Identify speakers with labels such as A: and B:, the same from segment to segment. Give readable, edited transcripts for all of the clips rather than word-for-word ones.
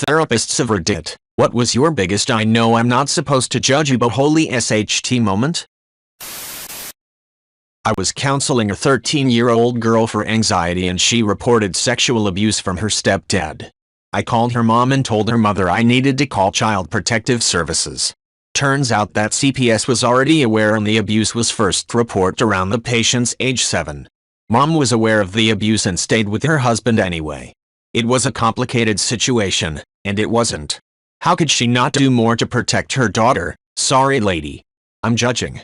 A: Therapists of Reddit, what was your biggest "I know I'm not supposed to judge you but holy SHT moment? I was counseling a 13-year-old girl for anxiety and she reported sexual abuse from her stepdad. I called her mom and told her mother I needed to call Child Protective Services. Turns out that CPS was already aware and the abuse was first reported around the patient's age 7. Mom was aware of the abuse and stayed with her husband anyway. It was a complicated situation, and it wasn't. How could she not do more to protect her daughter? Sorry lady. I'm judging.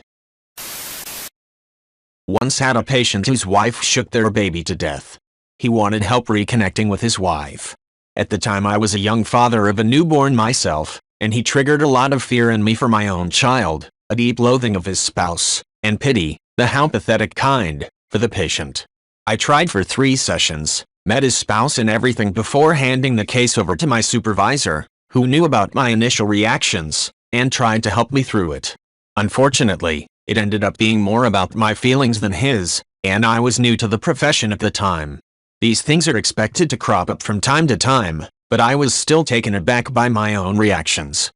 A: Once had a patient whose wife shook their baby to death. He wanted help reconnecting with his wife. At the time I was a young father of a newborn myself, and he triggered a lot of fear in me for my own child, a deep loathing of his spouse, and pity, the how pathetic kind, for the patient. I tried for 3 sessions, met his spouse and everything before handing the case over to my supervisor, who knew about my initial reactions, and tried to help me through it. Unfortunately, it ended up being more about my feelings than his, and I was new to the profession at the time. These things are expected to crop up from time to time, but I was still taken aback by my own reactions.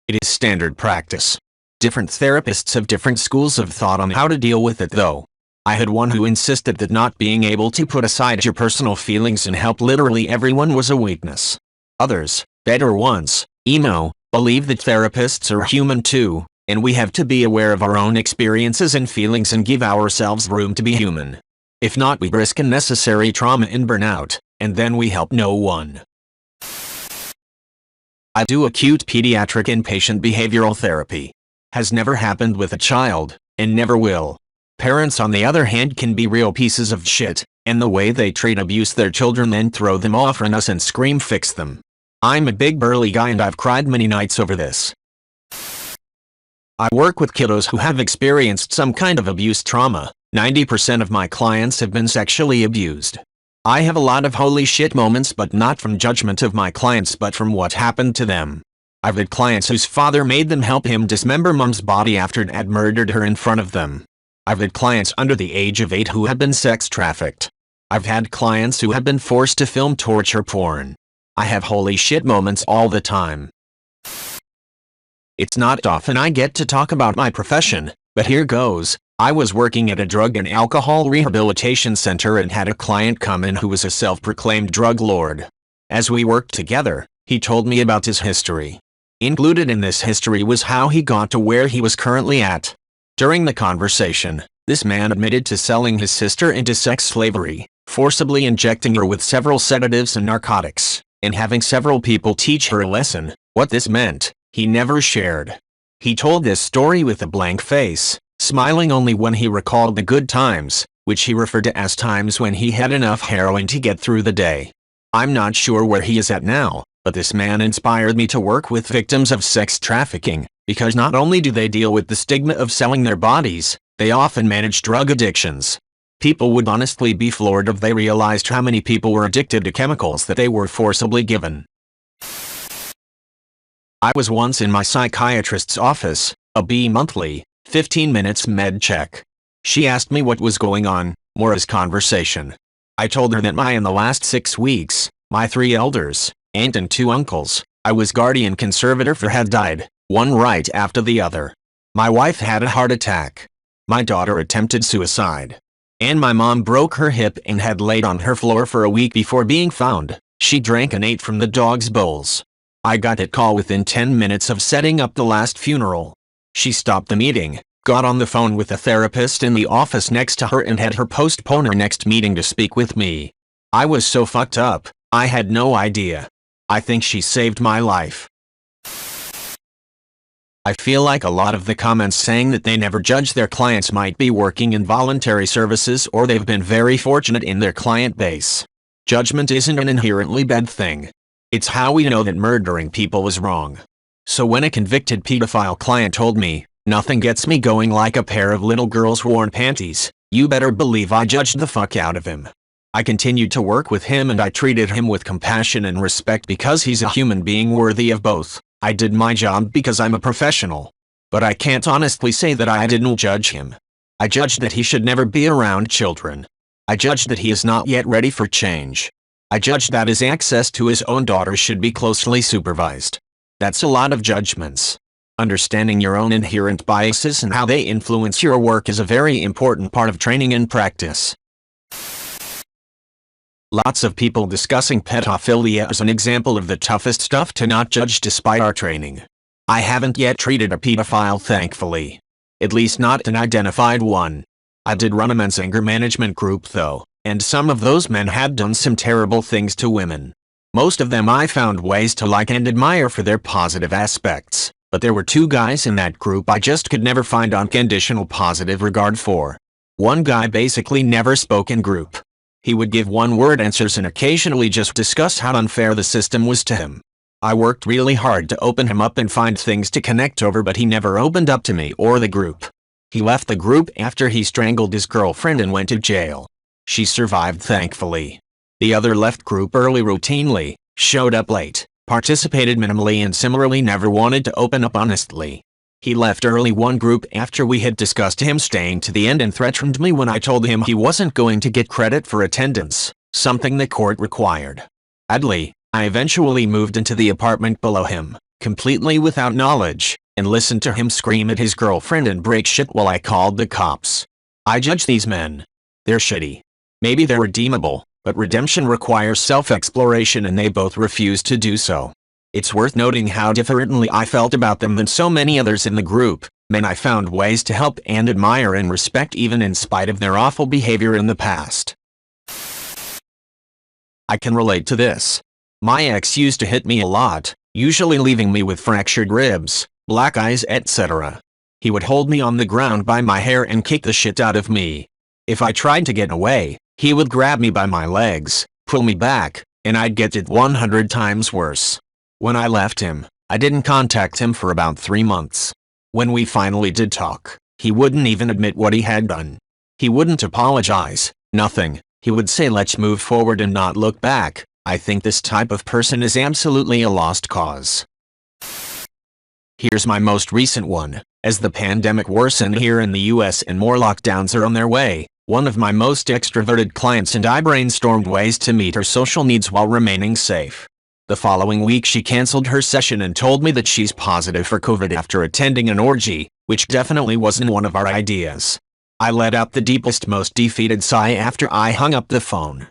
A: It is standard practice. Different therapists have different schools of thought on how to deal with it though. I had one who insisted that not being able to put aside your personal feelings and help literally everyone was a weakness. Others, better ones, believe that therapists are human too, and we have to be aware of our own experiences and feelings and give ourselves room to be human. If not, we risk unnecessary trauma and burnout, and then we help no one. I do acute pediatric inpatient behavioral therapy. Has never happened with a child, and never will. Parents on the other hand can be real pieces of shit, and the way they treat abuse their children then throw them off on us and scream fix them. I'm a big burly guy and I've cried many nights over this. I work with kiddos who have experienced some kind of abuse trauma. 90% of my clients have been sexually abused. I have a lot of holy shit moments, but not from judgment of my clients but from what happened to them. I've had clients whose father made them help him dismember mom's body after dad murdered her in front of them. I've had clients under the age of 8 who have been sex trafficked. I've had clients who have been forced to film torture porn. I have holy shit moments all the time. It's not often I get to talk about my profession, but here goes. I was working at a drug and alcohol rehabilitation center and had a client come in who was a self-proclaimed drug lord. As we worked together, he told me about his history. Included in this history was how he got to where he was currently at. During the conversation, this man admitted to selling his sister into sex slavery, forcibly injecting her with several sedatives and narcotics, and having several people teach her a lesson. What this meant, he never shared. He told this story with a blank face, smiling only when he recalled the good times, which he referred to as times when he had enough heroin to get through the day. I'm not sure where he is at now, but this man inspired me to work with victims of sex trafficking, because not only do they deal with the stigma of selling their bodies, they often manage drug addictions. People would honestly be floored if they realized how many people were addicted to chemicals that they were forcibly given. I was once in my psychiatrist's office, a bi-monthly, 15 minutes med check. She asked me what was going on, more as conversation. I told her that in the last 6 weeks, my 3 elders, aunt and 2 uncles, I was guardian conservator for had died, one right after the other. My wife had a heart attack. My daughter attempted suicide. And my mom broke her hip and had laid on her floor for a week before being found. She drank and ate from the dog's bowls. I got that call within 10 minutes of setting up the last funeral. She stopped the meeting, got on the phone with a therapist in the office next to her and had her postpone her next meeting to speak with me. I was so fucked up, I had no idea. I think she saved my life. I feel like a lot of the comments saying that they never judge their clients might be working in voluntary services or they've been very fortunate in their client base. Judgment isn't an inherently bad thing. It's how we know that murdering people was wrong. So when a convicted pedophile client told me, "Nothing gets me going like a pair of little girls' worn panties," you better believe I judged the fuck out of him. I continued to work with him and I treated him with compassion and respect because he's a human being worthy of both. I did my job because I'm a professional. But I can't honestly say that I didn't judge him. I judged that he should never be around children. I judged that he is not yet ready for change. I judged that his access to his own daughter should be closely supervised. That's a lot of judgments. Understanding your own inherent biases and how they influence your work is a very important part of training and practice. Lots of people discussing pedophilia as an example of the toughest stuff to not judge despite our training. I haven't yet treated a pedophile, thankfully. At least not an identified one. I did run a men's anger management group though, and some of those men had done some terrible things to women. Most of them I found ways to like and admire for their positive aspects, but there were 2 guys in that group I just could never find unconditional positive regard for. One guy basically never spoke in group. He would give one-word answers and occasionally just discuss how unfair the system was to him. I worked really hard to open him up and find things to connect over, but he never opened up to me or the group. He left the group after he strangled his girlfriend and went to jail. She survived, thankfully. The other left group early routinely, showed up late, participated minimally, and similarly never wanted to open up honestly. He left early one group after we had discussed him staying to the end and threatened me when I told him he wasn't going to get credit for attendance, something the court required. Oddly, I eventually moved into the apartment below him, completely without knowledge, and listened to him scream at his girlfriend and break shit while I called the cops. I judge these men. They're shitty. Maybe they're redeemable, but redemption requires self-exploration and they both refuse to do so. It's worth noting how differently I felt about them than so many others in the group, men I found ways to help and admire and respect even in spite of their awful behavior in the past. I can relate to this. My ex used to hit me a lot, usually leaving me with fractured ribs, black eyes, etc. He would hold me on the ground by my hair and kick the shit out of me. If I tried to get away, he would grab me by my legs, pull me back, and I'd get it 100 times worse. When I left him, I didn't contact him for about 3 months. When we finally did talk, he wouldn't even admit what he had done. He wouldn't apologize, nothing. He would say let's move forward and not look back. I think this type of person is absolutely a lost cause. Here's my most recent one. As the pandemic worsened here in the US and more lockdowns are on their way, one of my most extroverted clients and I brainstormed ways to meet her social needs while remaining safe. The following week she canceled her session and told me that she's positive for COVID after attending an orgy, which definitely wasn't one of our ideas. I let out the deepest, most defeated sigh after I hung up the phone.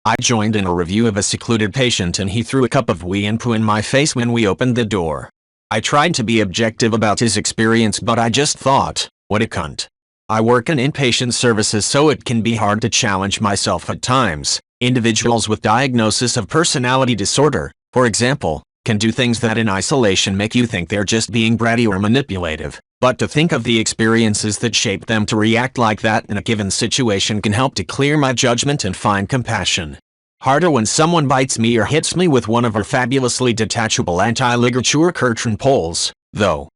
A: I joined in a review of a secluded patient and he threw a cup of wee and poo in my face when we opened the door. I tried to be objective about his experience, but I just thought, what a cunt. I work in inpatient services, so it can be hard to challenge myself at times. Individuals with diagnosis of personality disorder, for example, can do things that in isolation make you think they're just being bratty or manipulative, but to think of the experiences that shape them to react like that in a given situation can help to clear my judgment and find compassion. Harder when someone bites me or hits me with one of our fabulously detachable anti-ligature curtain poles, though.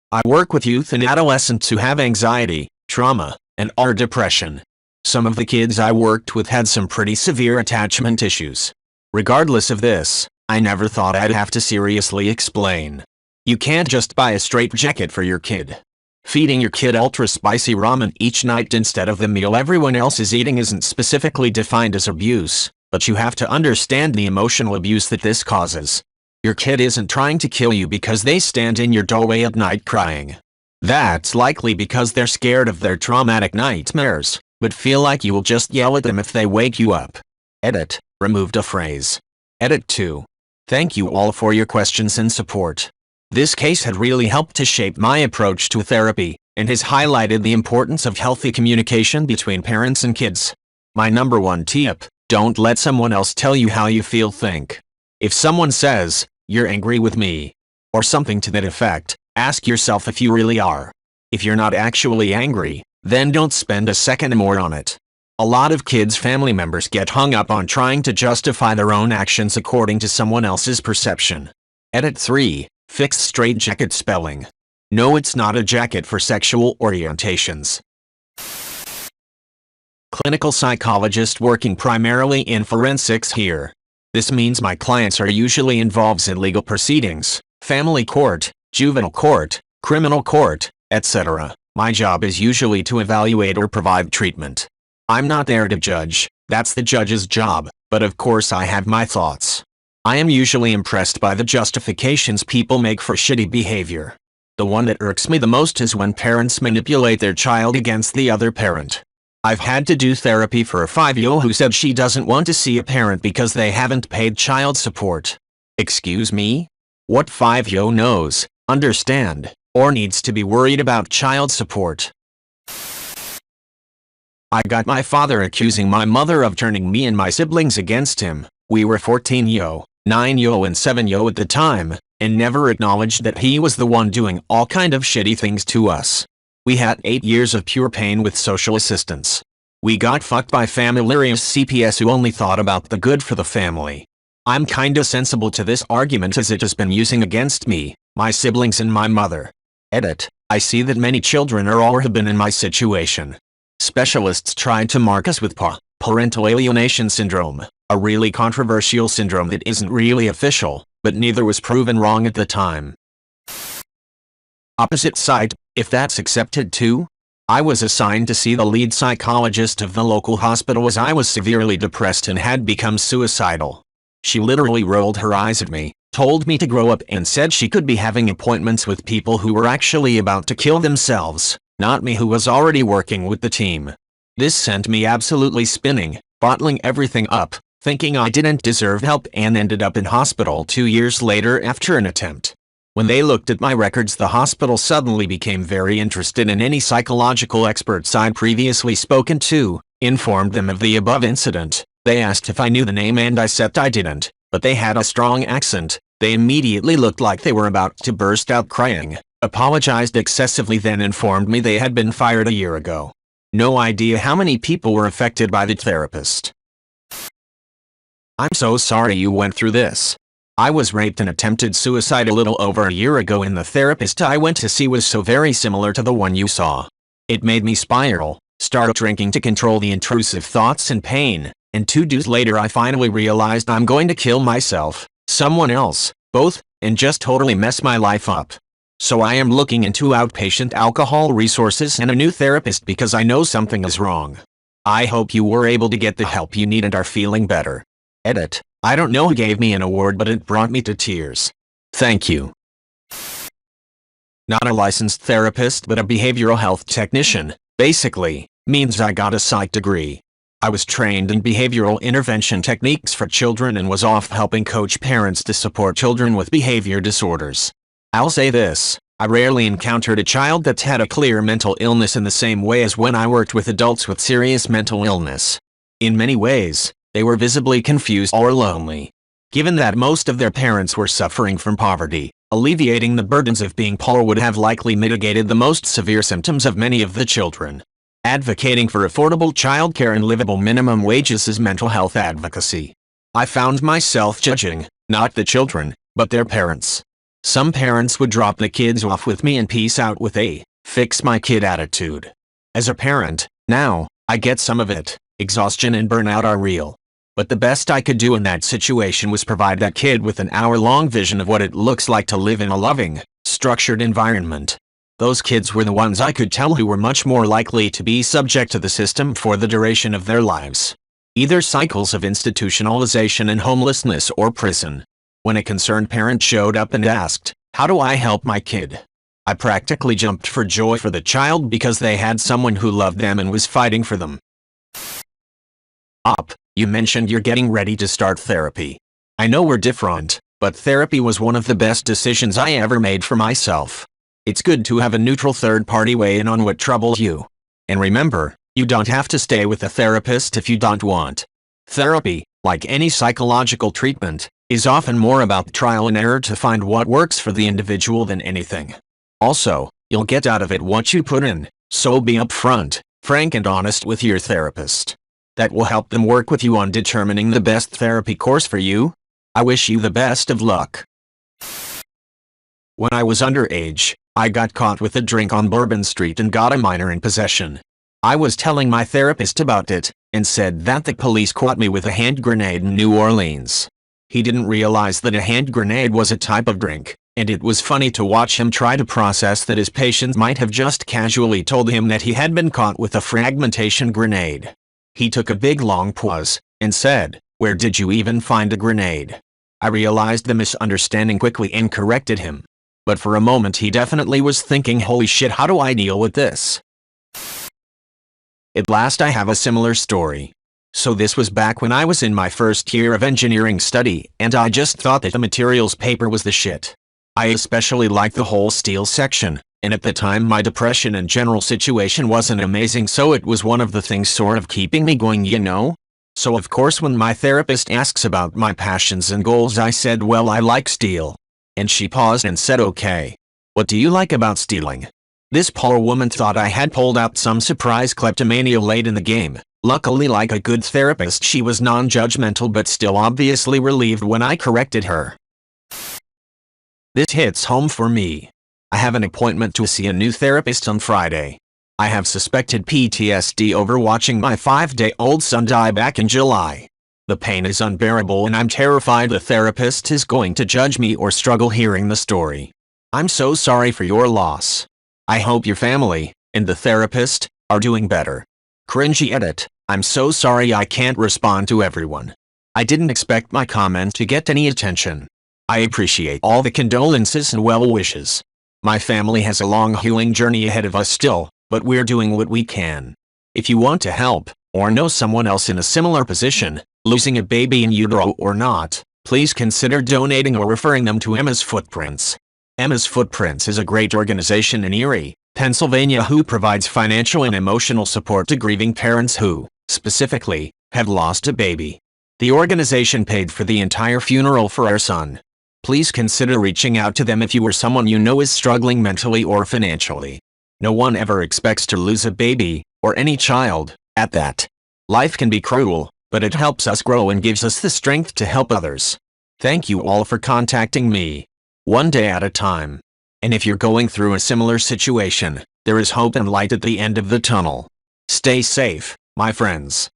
A: I work with youth and adolescents who have anxiety, trauma, and or depression. Some of the kids I worked with had some pretty severe attachment issues. Regardless of this, I never thought I'd have to seriously explain. You can't just buy a straitjacket for your kid. Feeding your kid ultra-spicy ramen each night instead of the meal everyone else is eating isn't specifically defined as abuse, but you have to understand the emotional abuse that this causes. Your kid isn't trying to kill you because they stand in your doorway at night crying. That's likely because they're scared of their traumatic nightmares, but feel like you will just yell at them if they wake you up. Edit. Removed a phrase. Edit 2. Thank you all for your questions and support. This case had really helped to shape my approach to therapy, and has highlighted the importance of healthy communication between parents and kids. My number 1 tip: don't let someone else tell you how you feel. Think. If someone says, "You're angry with me," or something to that effect, ask yourself if you really are. If you're not actually angry, then don't spend a second more on it. A lot of kids' family members get hung up on trying to justify their own actions according to someone else's perception. Edit 3. Fix straitjacket spelling. No, it's not a jacket for sexual orientations. Clinical psychologist working primarily in forensics here. This means my clients are usually involved in legal proceedings, family court, juvenile court, criminal court, etc. My job is usually to evaluate or provide treatment. I'm not there to judge, that's the judge's job, but of course I have my thoughts. I am usually impressed by the justifications people make for shitty behavior. The one that irks me the most is when parents manipulate their child against the other parent. I've had to do therapy for a 5-year-old who said she doesn't want to see a parent because they haven't paid child support. Excuse me? What 5-year-old knows, understand, or needs to be worried about child support? I got my father accusing my mother of turning me and my siblings against him. We were 14-year-old, 9-year-old and 7-year-old at the time, and never acknowledged that he was the one doing all kind of shitty things to us. We had 8 years of pure pain with social assistance. We got fucked by familiarious CPS who only thought about the good for the family. I'm kinda sensible to this argument as it has been using against me, my siblings and my mother. Edit. I see that many children are or have been in my situation. Specialists tried to mark us with parental alienation syndrome, a really controversial syndrome that isn't really official, but neither was proven wrong at the time. Opposite side, if that's accepted too? I was assigned to see the lead psychologist of the local hospital as I was severely depressed and had become suicidal. She literally rolled her eyes at me, told me to grow up and said she could be having appointments with people who were actually about to kill themselves, not me who was already working with the team. This sent me absolutely spinning, bottling everything up, thinking I didn't deserve help and ended up in hospital 2 years later after an attempt. When they looked at my records, the hospital suddenly became very interested in any psychological experts I'd previously spoken to, informed them of the above incident. They asked if I knew the name and I said I didn't, but they had a strong accent. They immediately looked like they were about to burst out crying, apologized excessively, then informed me they had been fired a year ago. No idea how many people were affected by the therapist. I'm so sorry you went through this. I was raped and attempted suicide a little over a year ago, and the therapist I went to see was so very similar to the one you saw. It made me spiral, start drinking to control the intrusive thoughts and pain, and 2 days later I finally realized I'm going to kill myself, someone else, both, and just totally mess my life up. So I am looking into outpatient alcohol resources and a new therapist because I know something is wrong. I hope you were able to get the help you need and are feeling better. Edit. I don't know who gave me an award, but it brought me to tears. Thank you. Not a licensed therapist but a behavioral health technician, basically, means I got a psych degree. I was trained in behavioral intervention techniques for children and was off helping coach parents to support children with behavior disorders. I'll say this, I rarely encountered a child that's had a clear mental illness in the same way as when I worked with adults with serious mental illness. In many ways, they were visibly confused or lonely. Given that most of their parents were suffering from poverty, alleviating the burdens of being poor would have likely mitigated the most severe symptoms of many of the children. Advocating for affordable childcare and livable minimum wages is mental health advocacy. I found myself judging, not the children, but their parents. Some parents would drop the kids off with me and peace out with a fix my kid attitude. As a parent, now, I get some of it. Exhaustion and burnout are real. But the best I could do in that situation was provide that kid with an hour-long vision of what it looks like to live in a loving, structured environment. Those kids were the ones I could tell who were much more likely to be subject to the system for the duration of their lives. Either cycles of institutionalization and homelessness or prison. When a concerned parent showed up and asked, "How do I help my kid?" I practically jumped for joy for the child because they had someone who loved them and was fighting for them. You mentioned you're getting ready to start therapy. I know we're different, but therapy was one of the best decisions I ever made for myself. It's good to have a neutral third party weigh in on what troubles you. And remember, you don't have to stay with a therapist if you don't want. Therapy, like any psychological treatment, is often more about trial and error to find what works for the individual than anything. Also, you'll get out of it what you put in, so be upfront, frank and honest with your therapist. That will help them work with you on determining the best therapy course for you. I wish you the best of luck. When I was underage, I got caught with a drink on Bourbon Street and got a minor in possession. I was telling my therapist about it, and said that the police caught me with a hand grenade in New Orleans. He didn't realize that a hand grenade was a type of drink, and it was funny to watch him try to process that his patient might have just casually told him that he had been caught with a fragmentation grenade. He took a big long pause, and said, "Where did you even find a grenade?" I realized the misunderstanding quickly and corrected him. But for a moment he definitely was thinking, holy shit, how do I deal with this? At last I have a similar story. So this was back when I was in my first year of engineering study, and I just thought that the materials paper was the shit. I especially liked the whole steel section, and at the time my depression and general situation wasn't amazing, so it was one of the things sort of keeping me going, you know? So of course when my therapist asks about my passions and goals, I said, well, I like steel. And she paused and said, okay. What do you like about stealing? This poor woman thought I had pulled out some surprise kleptomania late in the game. Luckily, like a good therapist, she was non-judgmental but still obviously relieved when I corrected her. This hits home for me. I have an appointment to see a new therapist on Friday. I have suspected PTSD over watching my 5-day-old son die back in July. The pain is unbearable and I'm terrified the therapist is going to judge me or struggle hearing the story. I'm so sorry for your loss. I hope your family, and the therapist, are doing better. Cringy edit. I'm so sorry I can't respond to everyone. I didn't expect my comment to get any attention. I appreciate all the condolences and well wishes. My family has a long healing journey ahead of us still, but we're doing what we can. If you want to help, or know someone else in a similar position, losing a baby in utero or not, please consider donating or referring them to Emma's Footprints. Emma's Footprints is a great organization in Erie, Pennsylvania who provides financial and emotional support to grieving parents who, specifically, have lost a baby. The organization paid for the entire funeral for our son. Please consider reaching out to them if you or someone you know is struggling mentally or financially. No one ever expects to lose a baby, or any child, at that. Life can be cruel, but it helps us grow and gives us the strength to help others. Thank you all for contacting me. One day at a time. And if you're going through a similar situation, there is hope and light at the end of the tunnel. Stay safe, my friends.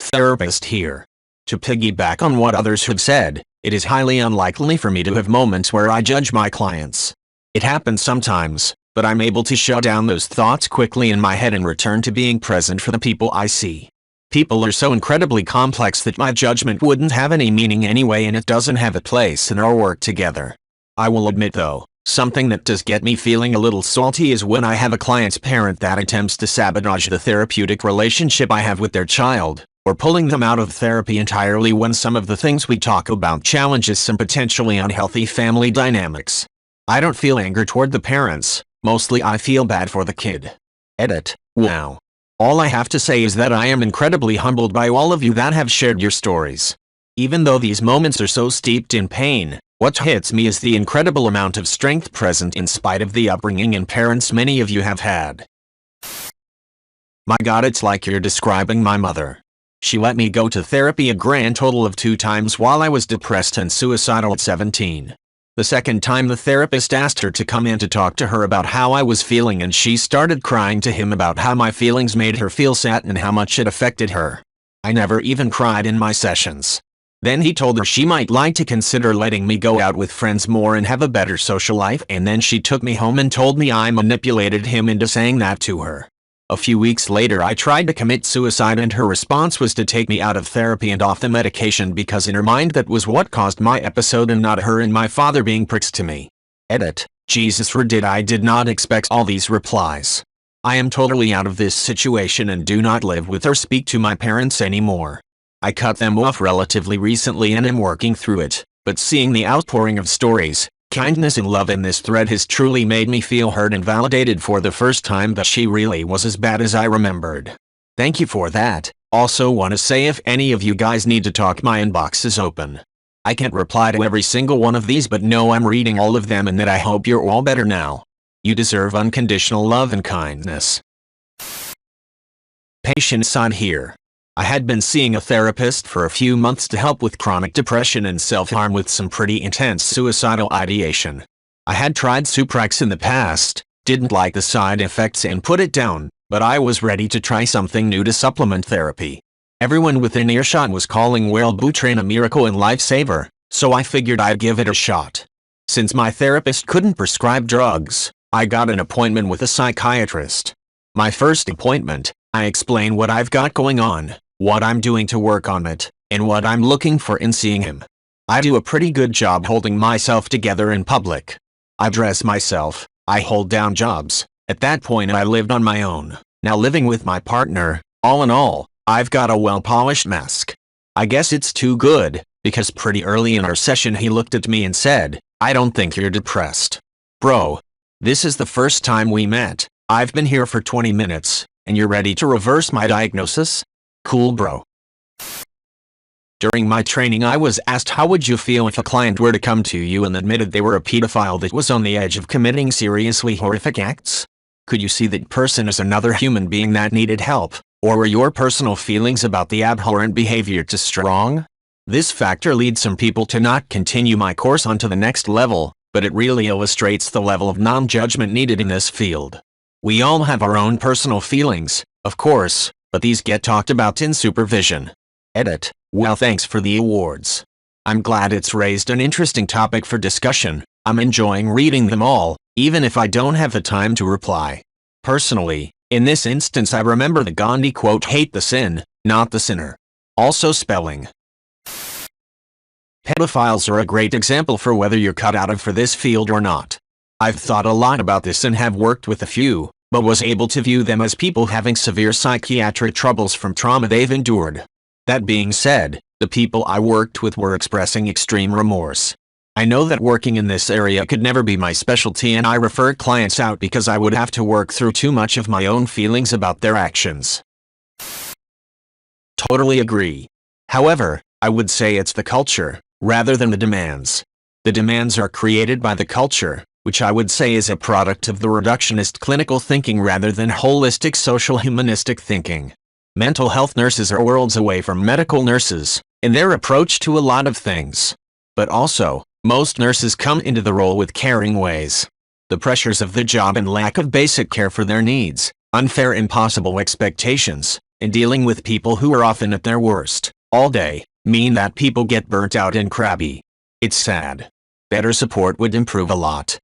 A: Therapist here. To piggyback on what others have said, it is highly unlikely for me to have moments where I judge my clients. It happens sometimes, but I'm able to shut down those thoughts quickly in my head and return to being present for the people I see. People are so incredibly complex that my judgment wouldn't have any meaning anyway, and it doesn't have a place in our work together. I will admit though, something that does get me feeling a little salty is when I have a client's parent that attempts to sabotage the therapeutic relationship I have with their child, or pulling them out of therapy entirely when some of the things we talk about challenges some potentially unhealthy family dynamics. I don't feel anger toward the parents, mostly I feel bad for the kid. Edit. Wow. All I have to say is that I am incredibly humbled by all of you that have shared your stories. Even though these moments are so steeped in pain, what hits me is the incredible amount of strength present in spite of the upbringing and parents many of you have had. My God, it's like you're describing my mother. She let me go to therapy a grand total of 2 times while I was depressed and suicidal at 17. The second time the therapist asked her to come in to talk to her about how I was feeling, and she started crying to him about how my feelings made her feel sad and how much it affected her. I never even cried in my sessions. Then he told her she might like to consider letting me go out with friends more and have a better social life, and then she took me home and told me I manipulated him into saying that to her. A few weeks later I tried to commit suicide and her response was to take me out of therapy and off the medication because in her mind that was what caused my episode and not her and my father being pricks to me. Edit. Jesus Reddit, I did not expect all these replies. I am totally out of this situation and do not live with or speak to my parents anymore. I cut them off relatively recently and am working through it, but seeing the outpouring of stories, kindness and love in this thread has truly made me feel heard and validated for the first time that she really was as bad as I remembered. Thank you for that. Also want to say if any of you guys need to talk, my inbox is open. I can't reply to every single one of these, but know I'm reading all of them and that I hope you're all better now. You deserve unconditional love and kindness. Patient side here. I had been seeing a therapist for a few months to help with chronic depression and self-harm with some pretty intense suicidal ideation. I had tried Suprax in the past, didn't like the side effects and put it down, but I was ready to try something new to supplement therapy. Everyone within earshot was calling Wellbutrin a miracle and lifesaver, so I figured I'd give it a shot. Since my therapist couldn't prescribe drugs, I got an appointment with a psychiatrist. My first appointment, I explain what I've got going on, what I'm doing to work on it, and what I'm looking for in seeing him. I do a pretty good job holding myself together in public. I dress myself, I hold down jobs. At that point I lived on my own. Now living with my partner, all in all, I've got a well-polished mask. I guess it's too good, because pretty early in our session he looked at me and said, "I don't think you're depressed. Bro, this is the first time we met. I've been here for 20 minutes, and you're ready to reverse my diagnosis? Cool, bro." During my training I was asked how would you feel if a client were to come to you and admitted they were a pedophile that was on the edge of committing seriously horrific acts? Could you see that person as another human being that needed help, or were your personal feelings about the abhorrent behavior too strong? This factor leads some people to not continue my course onto the next level, but it really illustrates the level of non-judgment needed in this field. We all have our own personal feelings, of course, but these get talked about in supervision. Edit. Well, thanks for the awards. I'm glad it's raised an interesting topic for discussion. I'm enjoying reading them all, even if I don't have the time to reply. Personally, in this instance I remember the Gandhi quote, "Hate the sin, not the sinner." Also spelling. Pedophiles are a great example for whether you're cut out of for this field or not. I've thought a lot about this and have worked with a few, but was able to view them as people having severe psychiatric troubles from trauma they've endured. That being said, the people I worked with were expressing extreme remorse. I know that working in this area could never be my specialty and I refer clients out because I would have to work through too much of my own feelings about their actions. Totally agree. However, I would say it's the culture, rather than the demands. The demands are created by the culture, which I would say is a product of the reductionist clinical thinking rather than holistic social humanistic thinking. Mental health nurses are worlds away from medical nurses, in their approach to a lot of things. But also, most nurses come into the role with caring ways. The pressures of the job and lack of basic care for their needs, unfair impossible expectations, and dealing with people who are often at their worst, all day, mean that people get burnt out and crabby. It's sad. Better support would improve a lot.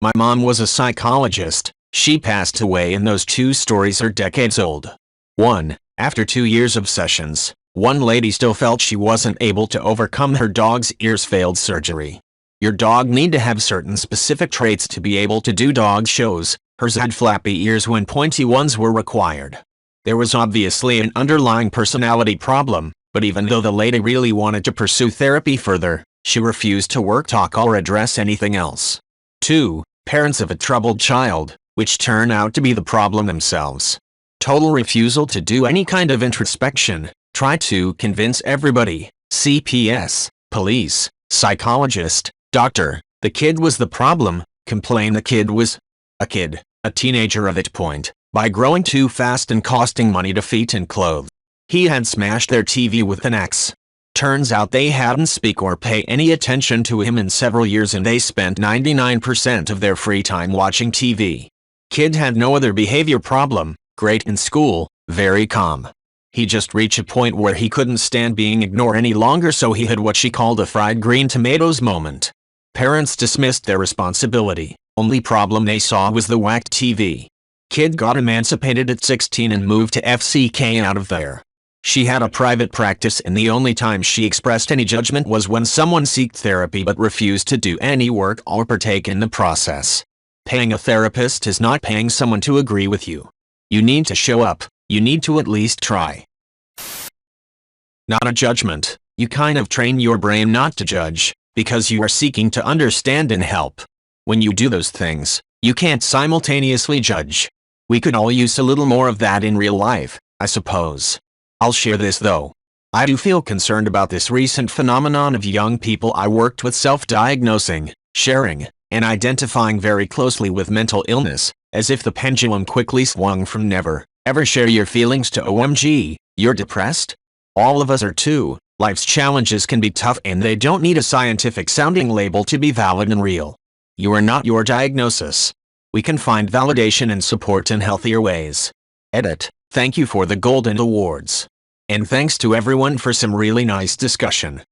A: My mom was a psychologist. She passed away and those two stories are decades old. 1. After 2 years of sessions, one lady still felt she wasn't able to overcome her dog's ears failed surgery. Your dog need to have certain specific traits to be able to do dog shows. Hers had flappy ears when pointy ones were required. There was obviously an underlying personality problem, but even though the lady really wanted to pursue therapy further, she refused to work, talk, or address anything else. 2. Parents of a troubled child, which turn out to be the problem themselves. Total refusal to do any kind of introspection, try to convince everybody, CPS, police, psychologist, doctor, the kid was the problem, complain the kid was a kid, a teenager at that point, by growing too fast and costing money to feed and clothe. He had smashed their TV with an axe. Turns out they hadn't speak or pay any attention to him in several years and they spent 99% of their free time watching TV. Kid had no other behavior problem, great in school, very calm. He just reached a point where he couldn't stand being ignored any longer, so he had what she called a fried green tomatoes moment. Parents dismissed their responsibility. Only problem they saw was the whacked TV. Kid got emancipated at 16 and moved to FCK out of there. She had a private practice and the only time she expressed any judgment was when someone sought therapy but refused to do any work or partake in the process. Paying a therapist is not paying someone to agree with you. You need to show up, you need to at least try. Not a judgment, you kind of train your brain not to judge, because you are seeking to understand and help. When you do those things, you can't simultaneously judge. We could all use a little more of that in real life, I suppose. I'll share this though. I do feel concerned about this recent phenomenon of young people I worked with self-diagnosing, sharing, and identifying very closely with mental illness, as if the pendulum quickly swung from never, ever share your feelings to OMG, you're depressed? All of us are too. Life's challenges can be tough and they don't need a scientific sounding label to be valid and real. You are not your diagnosis. We can find validation and support in healthier ways. Edit. Thank you for the Golden Awards. And thanks to everyone for some really nice discussion.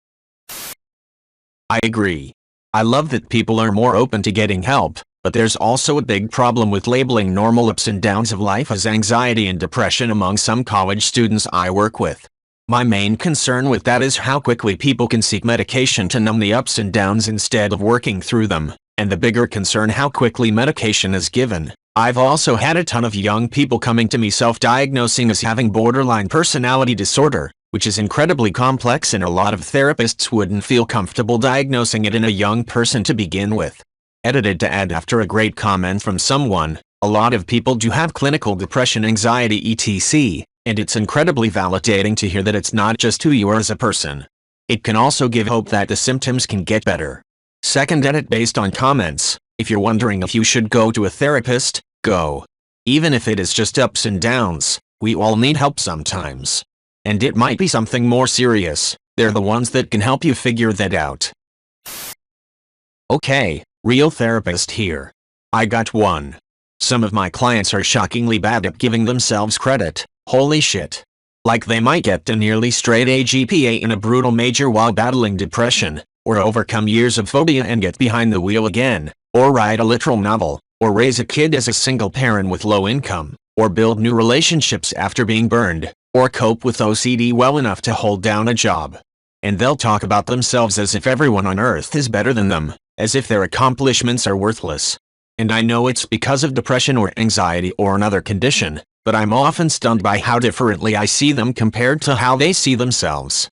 A: I agree. I love that people are more open to getting help, But there's also a big problem with labeling normal ups and downs of life as anxiety and depression among some college students I work with. My main concern with that is how quickly people can seek medication to numb the ups and downs instead of working through them, and the bigger concern how quickly medication is given. I've also had a ton of young people coming to me self-diagnosing as having borderline personality disorder, which is incredibly complex and a lot of therapists wouldn't feel comfortable diagnosing it in a young person to begin with. Edited to add after a great comment from someone, a lot of people do have clinical depression, anxiety, etc., and it's incredibly validating to hear that it's not just who you are as a person. It can also give hope that the symptoms can get better. Second edit based on comments, if you're wondering if you should go to a therapist, go. Even if it is just ups and downs, we all need help sometimes. And it might be something more serious, they're the ones that can help you figure that out. Okay, real therapist here. I got one. Some of my clients are shockingly bad at giving themselves credit, holy shit. Like they might get a nearly straight A GPA in a brutal major while battling depression, or overcome years of phobia and get behind the wheel again, or write a literal novel, or raise a kid as a single parent with low income, or build new relationships after being burned, or cope with OCD well enough to hold down a job. And they'll talk about themselves as if everyone on earth is better than them, as if their accomplishments are worthless. And I know it's because of depression or anxiety or another condition, but I'm often stunned by how differently I see them compared to how they see themselves.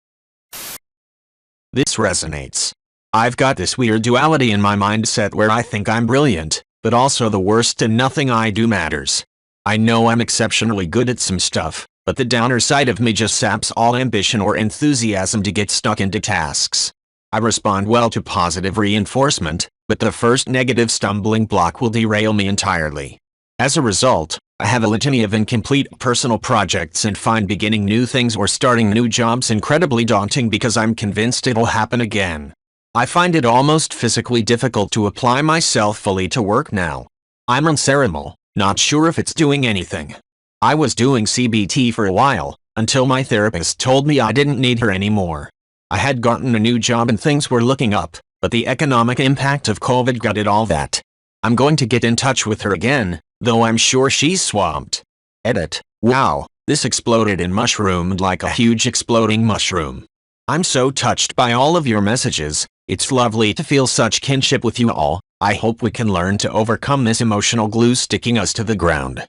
A: This resonates. I've got this weird duality in my mindset where I think I'm brilliant, but also the worst and nothing I do matters. I know I'm exceptionally good at some stuff, but the downer side of me just saps all ambition or enthusiasm to get stuck into tasks. I respond well to positive reinforcement, but the first negative stumbling block will derail me entirely. As a result, I have a litany of incomplete personal projects and find beginning new things or starting new jobs incredibly daunting because I'm convinced it'll happen again. I find it almost physically difficult to apply myself fully to work now. I'm unceremonal, not sure if it's doing anything. I was doing CBT for a while, until my therapist told me I didn't need her anymore. I had gotten a new job and things were looking up, but the economic impact of COVID gutted all that. I'm going to get in touch with her again, though I'm sure she's swamped. Edit. Wow, this exploded and mushroomed like a huge exploding mushroom. I'm so touched by all of your messages. It's lovely to feel such kinship with you all. I hope we can learn to overcome this emotional glue sticking us to the ground.